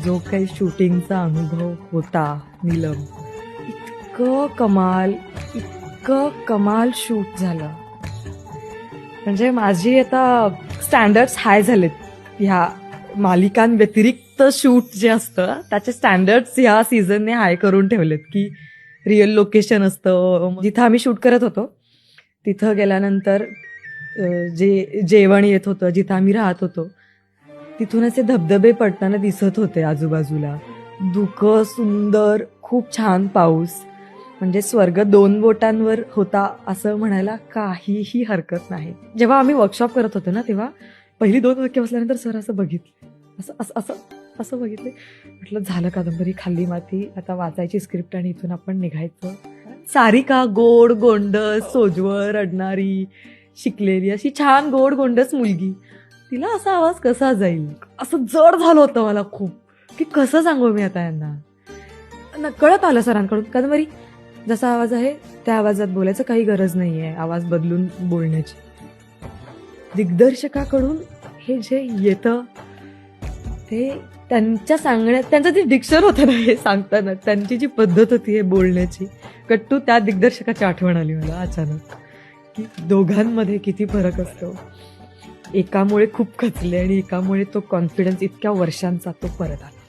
जो काही शूटिंगचा अनुभव होता नीलम, इतकं कमाल शूट झालं. म्हणजे माझी आता स्टँडर्ड्स हाय झालेत. ह्या मालिकांव्यतिरिक्त शूट जे असतं त्याचे स्टँडर्ड्स ह्या सीझनने हाय करून ठेवलेत. की रिअल लोकेशन असतं जिथं आम्ही शूट करत होतो, तिथं गेल्यानंतर जे जेवण येत होतं, जिथं आम्ही राहत होतो, तिथून असे धबधबे पडताना दिसत होते आजूबाजूला. धुकं सुंदर, खूप छान पाऊस. म्हणजे स्वर्ग दोन बोटांवर होता असं म्हणायला काहीही हरकत नाही. जेव्हा आम्ही वर्कशॉप करत होतो ना, तेव्हा पहिली 2 वाक्य बसल्यानंतर सर असं बघितले, असं असं असं असं बघितले. म्हटलं झालं कादंबरी, खाल्ली माती, आता वाचायची स्क्रिप्ट आणि इथून आपण निघायचं. सारिका गोड गोंडस, सोज्वळ, रडणारी, शिकलेली अशी छान गोड गोंडस मुलगी, तिला असा आवाज कसा जाईल, असं जड झालं होतं मला खूप, की कसं सांगू मी आता यांना. कळत आलं सरांकडून, कादंबरी जसा आवाज आहे त्या आवाजात बोलायचं, काही गरज नाही आहे आवाज बदलून बोलण्याची. दिग्दर्शकाकडून हे जे येतं ते त्यांच्या सांगण्यात, त्यांचं जे डिक्शन होतं ना हे सांगताना, त्यांची जी पद्धत होती हे बोलण्याची, कट्टू त्या दिग्दर्शकाची आठवण आली मला अचानक, की दोघांमध्ये किती फरक असतो. एकामुळे खूप खचले आणि एकामुळे तो कॉन्फिडन्स इतक्या वर्षांचा तो परत आला.